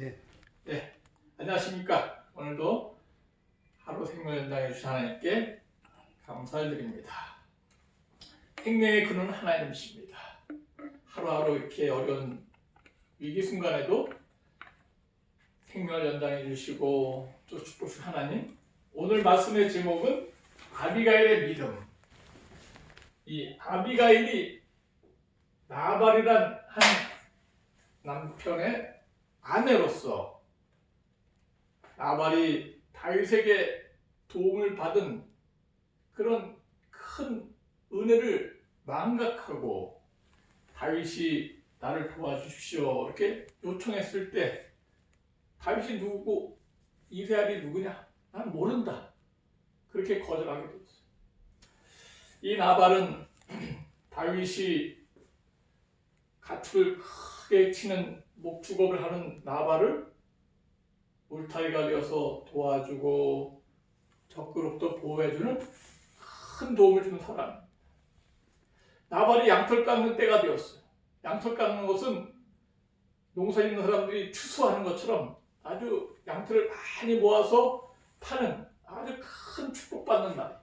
예. 네, 안녕하십니까. 오늘도 하루 생명 연장해 주신 하나님께 감사를 드립니다. 생명의 근원 하나님이십니다. 하루하루 이렇게 어려운 위기 순간에도 생명을 연장해 주시고 또 축복하신 하나님. 오늘 말씀의 제목은 아비가일의 믿음. 이 아비가일이 나발이란 한 남편의 아내로서 나발이 다윗에게 도움을 받은 그런 큰 은혜를 망각하고 다윗이 나를 도와주십시오 이렇게 요청했을 때 다윗이 누구고 이세알이 누구냐? 난 모른다. 그렇게 거절하게 되었어요. 이 나발은 다윗이 가축을 크게 치는 목축업을 하는 나발을 울타리가 되어서 도와주고 적그로부터 보호해주는 큰 도움을 주는 사람. 나발이 양털 깎는 때가 되었어요. 양털 깎는 것은 농사 짓는 사람들이 추수하는 것처럼 아주 양털을 많이 모아서 파는 아주 큰 축복받는 날.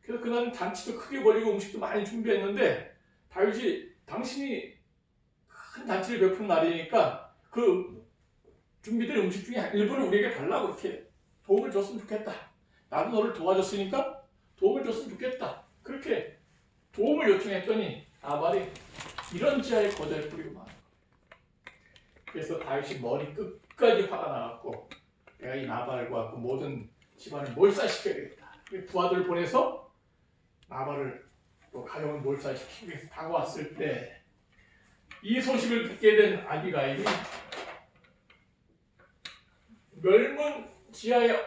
그래서 그날은 잔치도 크게 벌이고 음식도 많이 준비했는데 다윗이 당신이 큰 잔치를 베푸는 날이니까 그 준비된 음식 중에 일부를 우리에게 달라고 이렇게 도움을 줬으면 좋겠다. 나도 너를 도와줬으니까 도움을 줬으면 좋겠다. 그렇게 도움을 요청했더니 나발이 이런 지하에 거절을 뿌리고 마는 거예요. 그래서 다윗이 머리 끝까지 화가 나갖고 내가 이 나발과 그 모든 집안을 몰살시켜야 되겠다. 부하들을 보내서 나발을 또 가정을 몰살시키기 위해서 다가왔을 때 이 소식을 듣게 된 아비가일이 멸문 지하에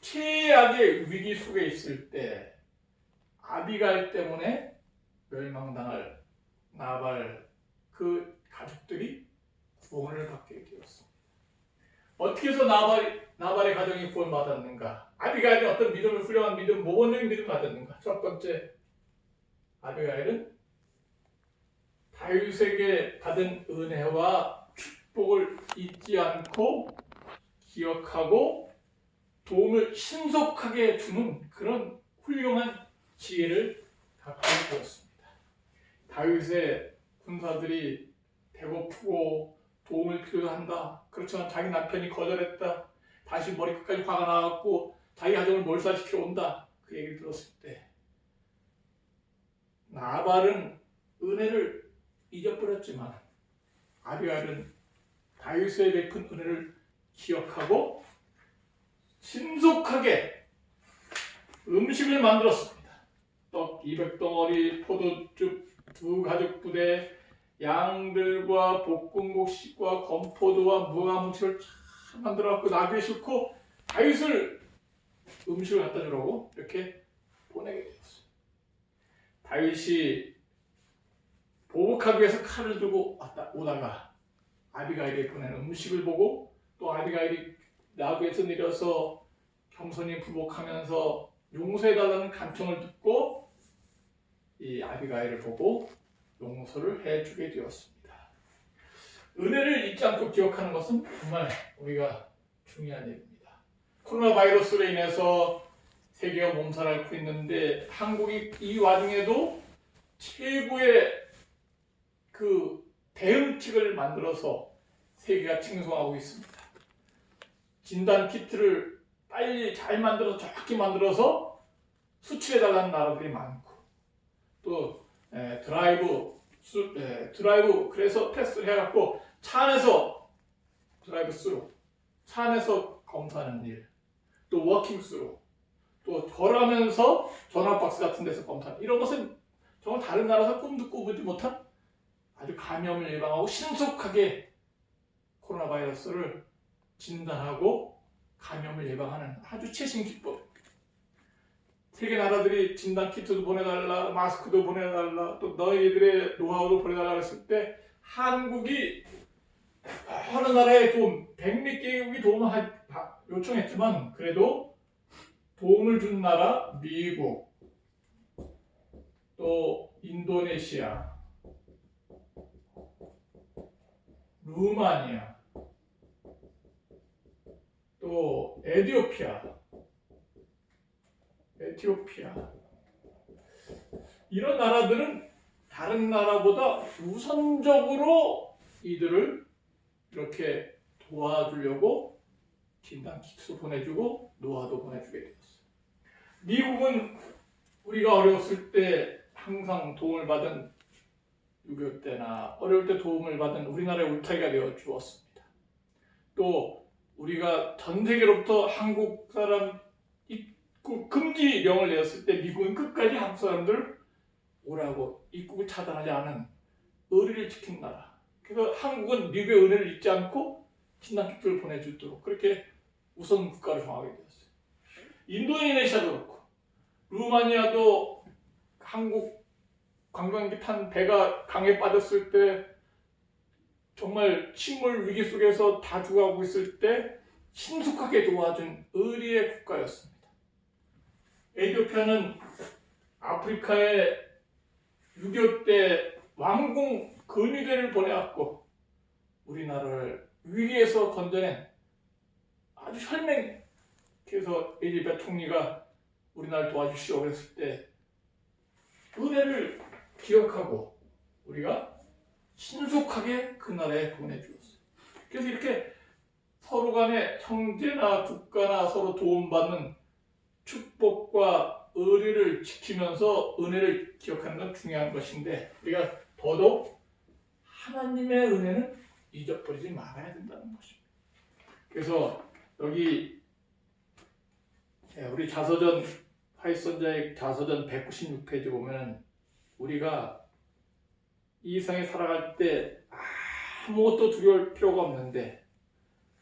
최악의 위기 속에 있을 때 아비가일 때문에 멸망당할 나발 그 가족들이 구원을 받게 되었습니다. 어떻게 해서 나발의 가정이 구원받았는가? 아비가일이 어떤 믿음을 훌륭한 믿음, 모범적인 믿음을 받았는가? 첫 번째, 아비가일은 다윗에게 받은 은혜와 축복을 잊지 않고 기억하고 도움을 신속하게 주는 그런 훌륭한 지혜를 갖고 있었습니다. 다윗의 군사들이 배고프고 도움을 필요한다. 그렇지만 자기 남편이 거절했다. 다시 머리끝까지 화가 나갖고 자기 가정을 몰살시켜 온다. 그 얘기를 들었을 때 나발은 은혜를 잊어버렸지만 아비가일은 다윗의 베푼 은혜를 기억하고 신속하게 음식을 만들었습니다. 떡 200덩어리, 포도즙 2가죽 부대, 양들과 볶음국식과 건포도와 무화무치를 잘 만들어갖고 나귀에 싣고 다윗을 음식을 갖다 주라고 이렇게 보내게 되었어요. 다윗이 보복하기 위해서 칼을 들고 오다가 아비가일이 보내는 음식을 보고 또 아비가일이 나귀에서 내려서 겸손히 부복하면서 용서해달라는 간청을 듣고 이 아비가일을 보고 용서를 해주게 되었습니다. 은혜를 잊지 않고 기억하는 것은 정말 우리가 중요한 일입니다. 코로나 바이러스로 인해서 세계가 몸살 앓고 있는데 한국이 이 와중에도 최고의 그 대응책을 만들어서 세계가 칭송하고 있습니다. 진단 키트를 빨리 잘 만들어서 정확히 만들어서 수출해달라는 나라들이 많고 또 드라이브 그래서 테스트를 해갖고 차 안에서 드라이브 스루 차 안에서 검사하는 일, 또 워킹 스루, 또 걸으면서 전화박스 같은 데서 검사하는 이런 것은 정말 다른 나라에서 꿈도 꾸지 못한 아주 감염을 예방하고 신속하게 코로나 바이러스를 진단하고 감염을 예방하는 아주 최신 기법. 세계 나라들이 진단 키트도 보내달라, 마스크도 보내달라, 또 너희들의 노하우도 보내달라 했을 때 한국이 어느 나라에 좀 100몇 개국이 도움을 요청했지만 그래도 도움을 준 나라 미국, 또 인도네시아, 루마니아, 또 에티오피아 이런 나라들은 다른 나라보다 우선적으로 이들을 이렇게 도와주려고 진단키트도 보내주고 노화도 보내주게 되었어요. 미국은 우리가 어려웠을 때 항상 도움을 받은 6.25 때나 어려울 때 도움을 받은 우리나라의 울타리가 되어 주었습니다. 또 우리가 전 세계로부터 한국 사람 입국 금지령을 내었을 때 미국은 끝까지 한국 사람들 오라고 입국을 차단하지 않은 의리를 지킨 나라. 그래서 한국은 미국의 은혜를 잊지 않고 진단키트를 보내주도록 그렇게 우선 국가를 정하게 되었어요. 인도네시아도 그렇고 루마니아도 한국 관광객 탄 배가 강에 빠졌을 때 정말 침몰 위기 속에서 다 죽어가고 있을 때 신속하게 도와준 의리의 국가였습니다. 에티오피아는 아프리카에 6.25 때 왕궁 근위대를 보내왔고 우리나라를 위기에서 건져낸 아주 혈맹. 그래서 에티오피아 총리가 우리나라를 도와주시오 그랬을 때 은혜를 기억하고 우리가 신속하게 그 나라에 보내주었어요. 그래서 이렇게 서로 간에 형제나 국가나 서로 도움받는 축복과 의리를 지키면서 은혜를 기억하는 건 중요한 것인데 우리가 더더욱 하나님의 은혜는 잊어버리지 말아야 된다는 것입니다. 그래서 여기 우리 자서전 화이선자의 자서전 196페이지 보면 우리가 이 세상에 살아갈 때 아무것도 두려울 필요가 없는데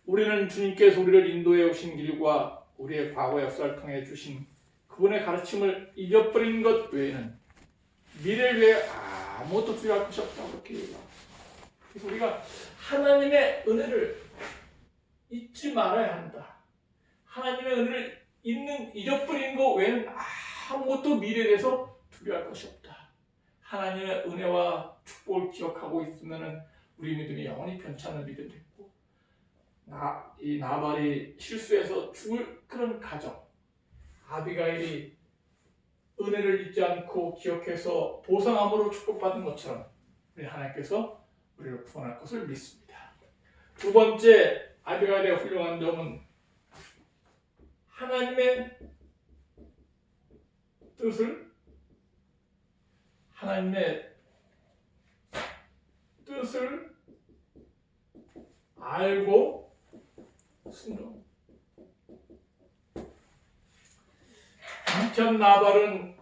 우리는 주님께서 우리를 인도해 오신 길과 우리의 과거 역사를 통해 주신 그분의 가르침을 잊어버린 것 외에는 미래를 위해 아무것도 두려워할 것이 없다고 그렇게 얘기합니다. 그래서 우리가 하나님의 은혜를 잊지 말아야 한다. 하나님의 은혜를 잊어버린 것 외에는 아무것도 미래에 대해서 두려워할 것이 없다. 하나님의 은혜와 축복을 기억하고 있으면 우리 믿음이 영원히 변치 않는 믿음이 있고 이 나발이 실수해서 죽을 그런 가정 아비가일이 은혜를 잊지 않고 기억해서 보상함으로 축복받은 것처럼 우리 하나님께서 우리를 구원할 것을 믿습니다. 두 번째 아비가일의 훌륭한 점은 하나님의 뜻을 알고 순종. 남편 나발은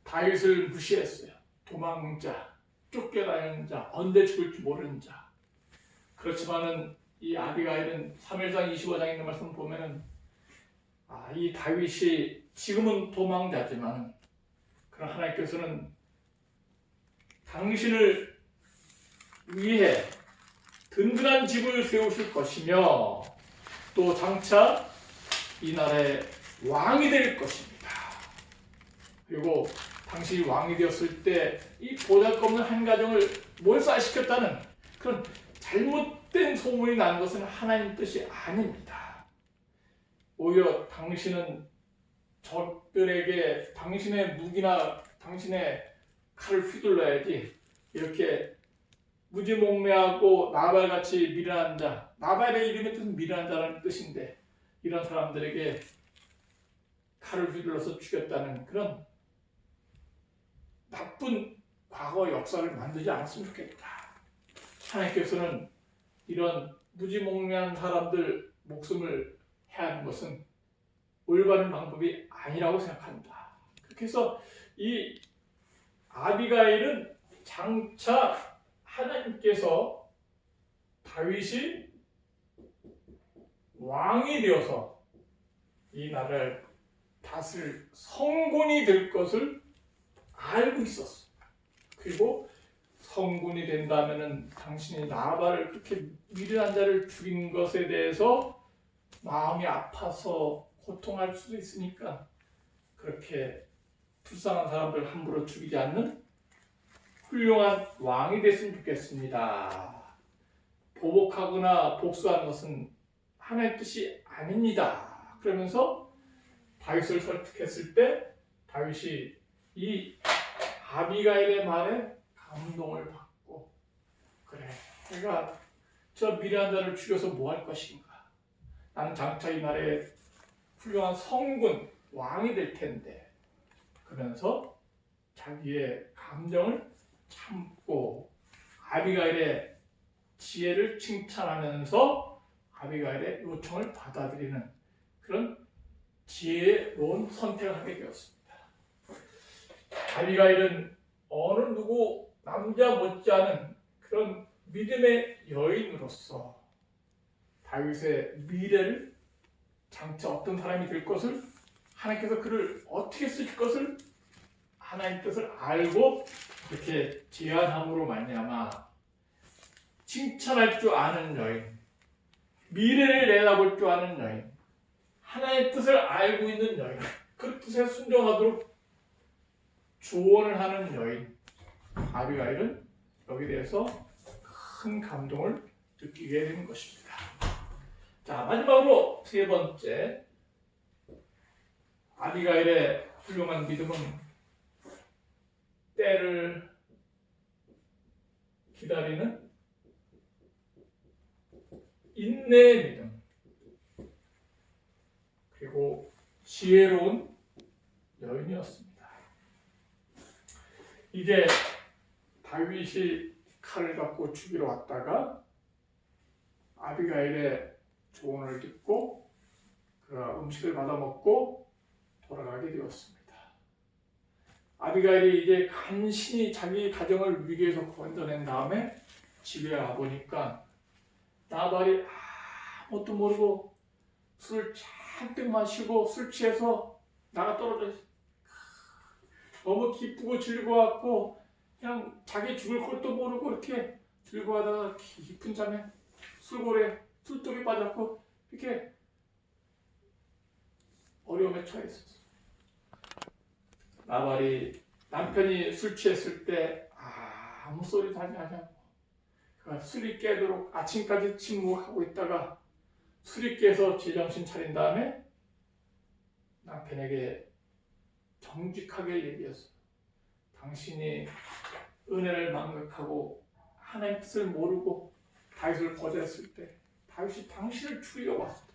다윗을 무시했어요. 도망자, 쫓겨나는 자, 언제 죽을지 모르는 자. 그렇지만은 이 아비가일은 3일상 25장에 있는 말씀 보면은 이 다윗이 지금은 도망자지만 그런 하나님께서는 당신을 위해 든든한 집을 세우실 것이며 또 장차 이 나라의 왕이 될 것입니다. 그리고 당신이 왕이 되었을 때 이 보잘것없는 한 가정을 몰살시켰다는 그런 잘못된 소문이 나는 것은 하나님 뜻이 아닙니다. 오히려 당신은 적들에게 당신의 무기나 당신의 칼을 휘둘러야지 이렇게 무지몽매하고 나발같이 미련한 자, 나발의 이름의 뜻은 미련한 자라는 뜻인데 이런 사람들에게 칼을 휘둘러서 죽였다는 그런 나쁜 과거 역사를 만들지 않았으면 좋겠다. 하나님께서는 이런 무지몽매한 사람들 목숨을 해하는 것은 올바른 방법이 아니라고 생각한다. 그렇게 해서 이 아비가일은 장차 하나님께서 다윗이 왕이 되어서 이 나라를 다스릴 성군이 될 것을 알고 있었어. 그리고 성군이 된다면은 당신이 나발을 그렇게 미련한 자를 죽인 것에 대해서 마음이 아파서 고통할 수도 있으니까 그렇게 불쌍한 사람들 함부로 죽이지 않는 훌륭한 왕이 됐으면 좋겠습니다. 보복하거나 복수하는 것은 하나님의 뜻이 아닙니다. 그러면서 다윗을 설득했을 때 다윗이 이 아비가일의 말에 감동을 받고, 그래, 내가 저 미련한 자를 죽여서 뭐 할 것인가? 나는 장차 이 나라의 훌륭한 성군, 왕이 될 텐데, 그러면서 자기의 감정을 참고 아비가일의 지혜를 칭찬하면서 아비가일의 요청을 받아들이는 그런 지혜로운 선택을 하게 되었습니다. 아비가일은 어느 누구 남자 못지않은 그런 믿음의 여인으로서 다윗의 미래를, 장차 어떤 사람이 될 것을, 하나님께서 그를 어떻게 쓰실 것을 하나님의 뜻을 알고 이렇게 제안함으로 말미암아 칭찬할 줄 아는 여인, 미래를 내다볼 줄 아는 여인, 하나님의 뜻을 알고 있는 여인, 그 뜻에 순종하도록 조언을 하는 여인 아비가일은 여기에 대해서 큰 감동을 느끼게 되는 것입니다. 자, 마지막으로 세 번째, 아비가일의 훌륭한 믿음은 때를 기다리는 인내의 믿음, 그리고 지혜로운 여인이었습니다. 이제 다윗이 칼을 갖고 죽이러 왔다가 아비가일의 조언을 듣고 그가 음식을 받아 먹고 돌아가게 되었습니다. 아비가일이 이제 간신히 자기 가정을 위기에서 건져낸 다음에 집에 와보니까 나발이 아무것도 모르고 술 잔뜩 마시고 술 취해서 나가 떨어져 있어. 너무 기쁘고 즐거웠고 그냥 자기 죽을 것도 모르고 이렇게 즐거워하다가 깊은 잠에 술고래 술독에 빠졌고 이렇게 어려움에 처해 있었어. 나발이 남편이 술 취했을 때 아무 소리도 하지 않냐고, 그가 술이 깨도록 아침까지 침묵하고 있다가 술이 깨서 제정신 차린 다음에 남편에게 정직하게 얘기했어. 당신이 은혜를 망각하고 하나님의 뜻을 모르고 다윗을 거절했을 때 다윗이 당신을 죽이러 왔어.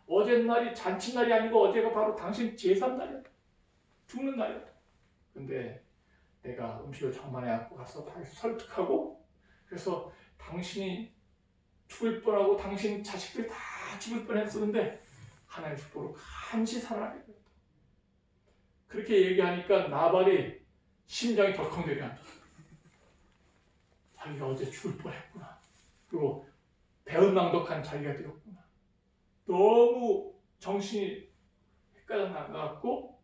어젯날이 잔칫날이 아니고 어제가 바로 당신 제3날이야. 죽는 날이야. 근데 내가 음식을 장만해갖고 가서 다윗을 설득하고, 그래서 당신이 죽을 뻔하고 당신 자식들이 다 죽을 뻔했었는데 하나님 축복으로 간시 살아나게 됐다. 그렇게 얘기하니까 나발이 심장이 덜컹대게 한다. 자기가 어제 죽을 뻔했구나. 그리고 배은망덕한 자기가 되었구나. 너무 정신이 헷갈려 나가갖고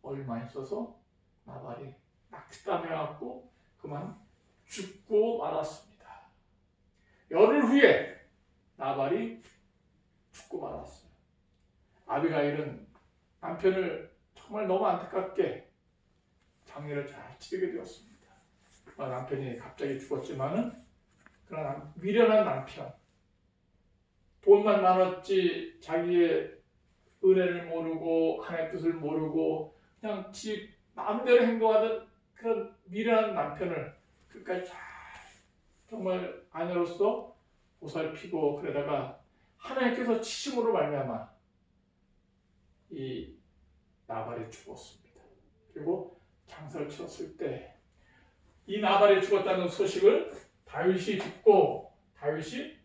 얼마 있어서 나발이 낙담해갖고 그만 죽고 말았습니다. 열흘 후에 나발이 죽고 말았어요. 아비가일은 남편을 정말 너무 안타깝게 장례를 잘 치르게 되었습니다. 남편이 갑자기 죽었지만은 그러나 미련한 남편, 돈만 많았지 자기의 은혜를 모르고 하나님의 뜻을 모르고 그냥 지 마음대로 행동하던 그런 미련한 남편을 끝까지 잘 정말 아내로서 보살피고, 그러다가 하나님께서 치심으로 말미암아 이 나발이 죽었습니다. 그리고 장사를 치렀을 때 이 나발이 죽었다는 소식을 다윗이 듣고 다윗이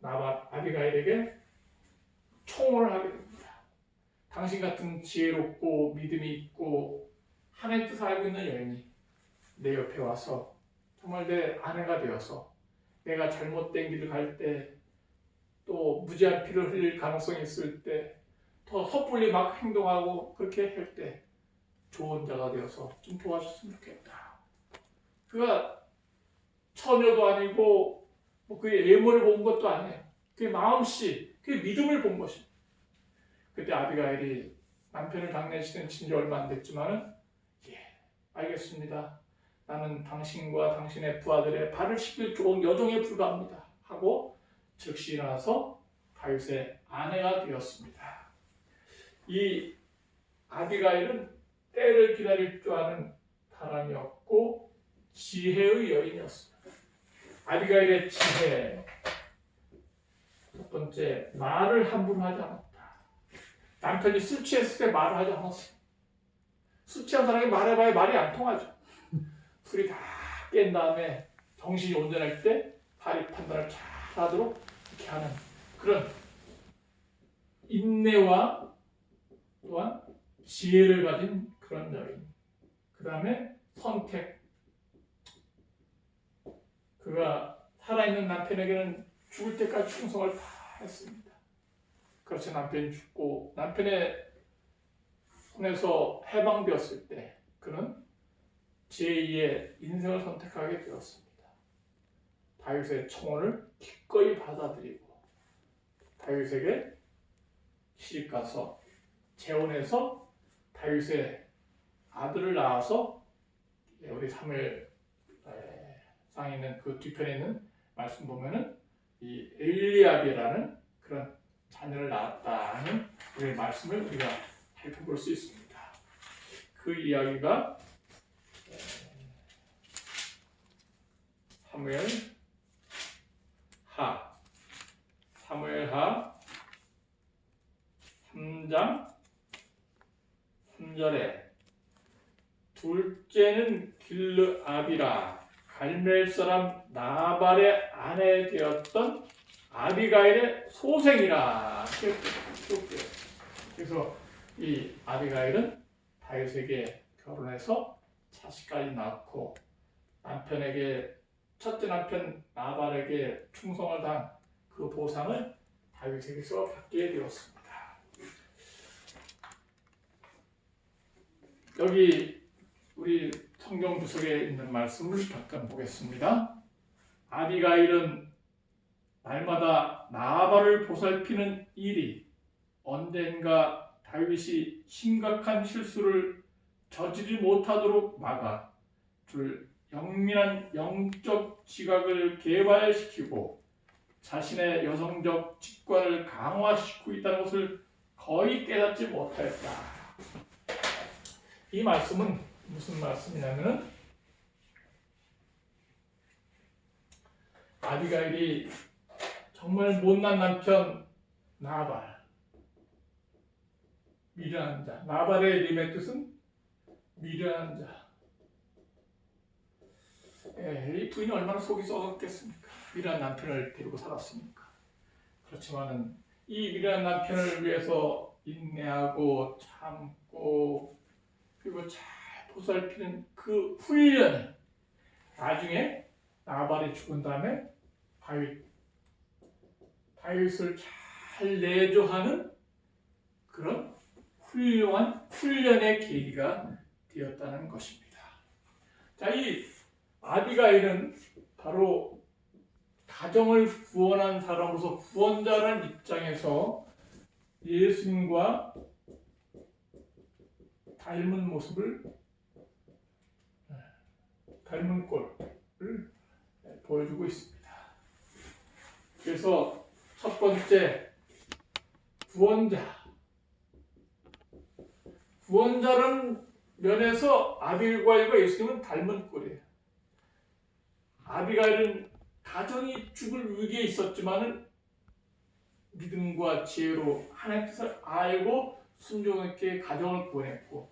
나발 아비가일에게 청혼을 하게 됩니다. 당신 같은 지혜롭고 믿음이 있고 하나님의 뜻을 알고 있는 여인이 내 옆에 와서 정말 내 아내가 되어서 내가 잘못된 길을 갈 때, 또 무지한 피를 흘릴 가능성이 있을 때, 더 섣불리 막 행동하고 그렇게 할 때 좋은 자가 되어서 좀 도와줬으면 좋겠다. 그가 처녀도 아니고 뭐 그의 외모를 본 것도 아니에요. 그의 마음씨, 그의 믿음을 본 것입니다. 그때 아비가일이 남편을 장례식은 지 얼마 안 됐지만은 알겠습니다. 나는 당신과 당신의 부하들의 발을 씻길 좋은 여종에 불과합니다. 하고 즉시 일어나서 다윗의 아내가 되었습니다. 이 아비가일은 때를 기다릴 줄 아는 사람이었고 지혜의 여인이었습니다. 아비가일의 지혜, 첫 번째, 말을 함부로 하지 않았다. 남편이 술 취했을 때 말을 하지 않았어요. 술 취한 사람이 말해봐야 말이 안 통하죠. 술이 다 깬 다음에 정신이 온전할 때 발이 판단을 잘 하도록 이렇게 하는 그런 인내와 또한 지혜를 가진 그런 여인. 그 다음에 선택. 그가 살아있는 남편에게는 죽을 때까지 충성을 다 했습니다. 그렇지 남편이 죽고 남편의 손에서 해방되었을 때 그는 제2의 인생을 선택하게 되었습니다. 다윗의 청혼을 기꺼이 받아들이고 다윗에게 시집가서 재혼해서 다윗의 아들을 낳아서 우리 사무엘상에 있는 그 뒤편에 있는 말씀 보면은 이 엘리압이라는 그런 자녀를 낳았다는 우리의 말씀을 우리가 살펴볼 수 있습니다. 그 이야기가 사무엘하 3장 3절에 둘째는 길르압이라 갈멜 사람 나발의 아내 되었던 아비가일의 소생이라 기록되었습니다. 그래서 이 아비가일은 다윗에게 결혼해서 자식까지 낳고 남편에게 첫째 남편 나발에게 충성을 다한 그 보상을 다윗에게서 받게 되었습니다. 여기 우리 성경 구석에 있는 말씀을 잠깐 보겠습니다. 아비가일은 날마다 나발을 보살피는 일이 언젠가 다윗이 심각한 실수를 저지르지 못하도록 막아 줄 영민한 영적 지각을 개발시키고 자신의 여성적 직관을 강화시키고 있다는 것을 거의 깨닫지 못하였다. 이 말씀은 무슨 말씀이냐면 아비가일이 정말 못난 남편 나발, 미련한 자. 나발의 림의 뜻은 미련한 자. 이 부인이 얼마나 속이 썩었겠습니까? 미련한 남편을 데리고 살았으니까. 그렇지만은 이 미련한 남편을 위해서 인내하고 참고 그리고 잘 보살피는 그 훈련이 나중에 나발이 죽은 다음에 다윗을 잘 내조하는 그런 훌륭한 훈련의 계기가 되었다는 것입니다. 자, 이 아비가일은 바로 가정을 구원한 사람으로서 구원자라는 입장에서 예수님과 닮은 모습을 닮은 꼴을 보여주고 있습니다. 그래서 첫 번째 구원자라는 면에서 아비가일과 예수님은 닮은 꼴이에요. 아비가일은 가정이 죽을 위기에 있었지만은 믿음과 지혜로 하나님의 뜻을 알고 순종하게 가정을 구원했고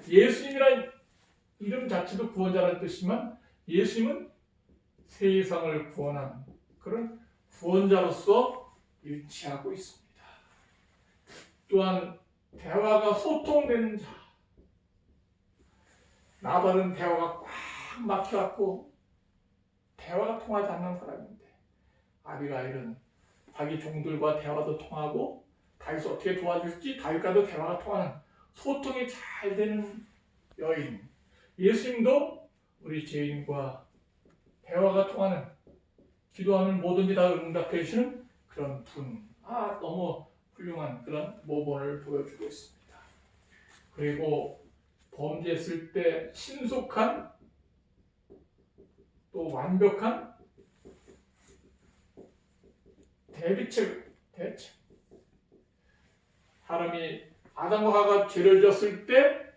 예수님이라는 이름 자체도 구원자라는 뜻이지만 예수님은 세상을 구원하는 그런 구원자로서 일치하고 있습니다. 또한 대화가 소통되는 자. 나발은 대화가 꽉 막혀갖고 대화가 통하지 않는 사람인데 아비가일은 자기 종들과 대화도 통하고 다윗을 어떻게 도와줄지 다윗과도 대화가 통하는 소통이 잘 되는 여인. 예수님도 우리 죄인과 대화가 통하는 기도하면 뭐든지 다 응답해 주시는 그런 분. 너무 훌륭한 그런 모범을 보여주고 있습니다. 그리고 범죄했을 때 신속한 또 완벽한 대체. 사람이 아담과 하와가 죄를 졌을 때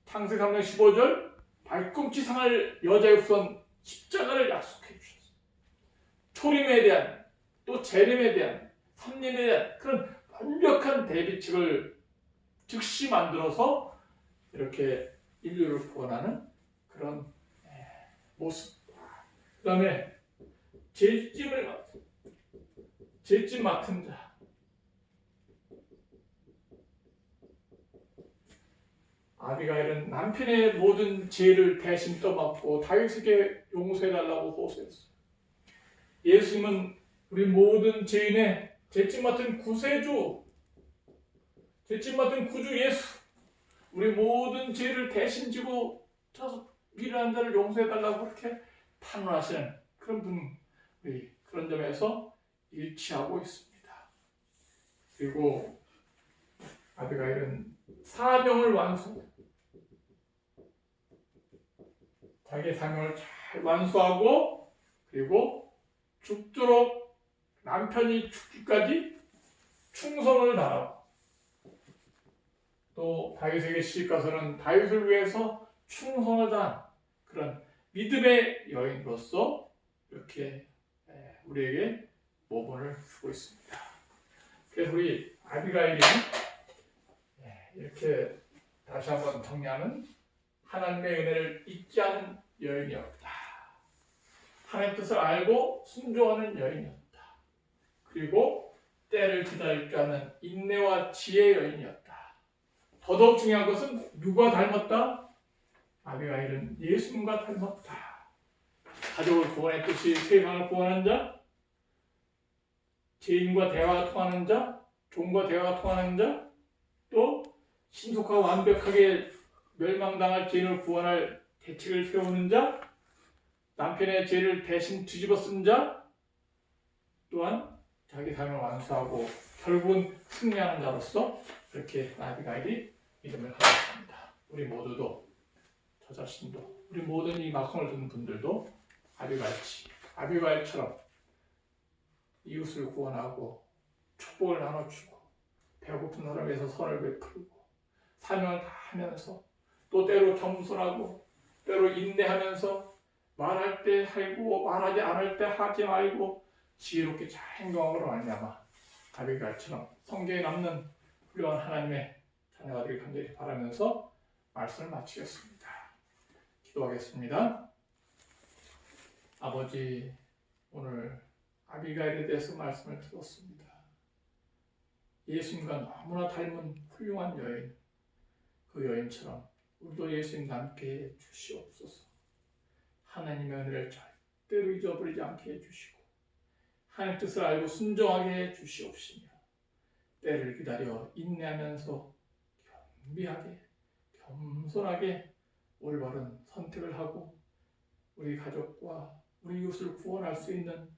창세기 3장 15절 발꿈치 상할 여자의 후손 십자가를 약속해 주셨어요. 초림에 대한 또 재림에 대한 삼림에 대한 그런 완벽한 대비책을 즉시 만들어서 이렇게 인류를 구원하는 그런 모습. 그 다음에 죄짐 맡은 자. 아비가일은 남편의 모든 죄를 대신 떠맡고 다윗에게 용서해달라고 호소했어요. 예수님은 우리 모든 죄인의 죄짐 맡은 구세주, 죄짐 맡은 구주 예수, 우리 모든 죄를 대신 지고 저 미련한 자를 용서해달라고 그렇게 탄원하시는 그런 분, 우리 그런 점에서 일치하고 있습니다. 그리고 아비가일은 사명을 완수합니다. 자기의 사명을 잘 완수하고 그리고 죽도록 남편이 죽기까지 충성을 다하고 또 다윗에게 시집가서는 다윗을 위해서 충성을 다한 그런 믿음의 여인으로서 이렇게 우리에게 모범을 주고 있습니다. 그래서 우리 아비가일이 이렇게 다시 한번 정리하면 하나님의 은혜를 잊지 않은 여인이었다. 하나님의 뜻을 알고 순종하는 여인이었다. 그리고 때를 기다릴 줄 아는 인내와 지혜의 여인이었다. 더더욱 중요한 것은 누가 닮았다? 아비가일은 예수님과 닮았다. 가족을 구원했듯이 세상을 구원한 자, 죄인과 대화가 통하는 자, 종과 대화가 통하는 자, 또 신속하고 완벽하게 멸망당할 죄인을 구원할 대책을 세우는 자, 남편의 죄를 대신 뒤집어 쓴 자, 또한 자기 삶을 완수하고 결국은 승리하는 자로서 이렇게 아비가일이 믿음을 가지고 있습니다. 우리 모두도, 저 자신도, 우리 모든 이 말씀을 듣는 분들도 아비가일처럼 이웃을 구원하고 축복을 나눠주고 배고픈 사람을 위해서 선을 베풀고 사명을 다하면서 또 때로 겸손하고 때로 인내하면서 말할 때 하고 말하지 않을 때 하지 말고 지혜롭게 잘 행동함으로 말미암아 아비가일처럼 성경에 남는 훌륭한 하나님의 자녀가 되길 간절히 바라면서 말씀을 마치겠습니다. 기도하겠습니다. 아버지, 오늘 아비가일에 대해서 말씀을 들었습니다. 예수님과 너무나 닮은 훌륭한 여인, 그 여인처럼 우리도 예수님과 함께 해 주시옵소서. 하나님의 은혜를 절대로 잊어버리지 않게 해주시고 하나님 뜻을 알고 순종하게 해주시옵시며 때를 기다려 인내하면서 겸비하게 겸손하게 올바른 선택을 하고 우리 가족과 우리 이웃을 구원할 수 있는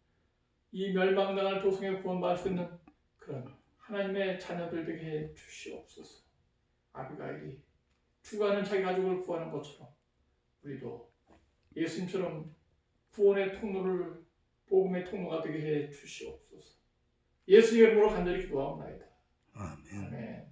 이 멸망당할 도성에 구원받을 수 있는 그런 하나님의 자녀들 되게 해 주시옵소서. 아비가일이 죽어가는 자기 가족을 구하는 것처럼 우리도 예수님처럼 구원의 통로를 복음의 통로가 되게 해 주시옵소서. 예수 이름으로 간절히 기도하옵나이다. 아멘. 아멘.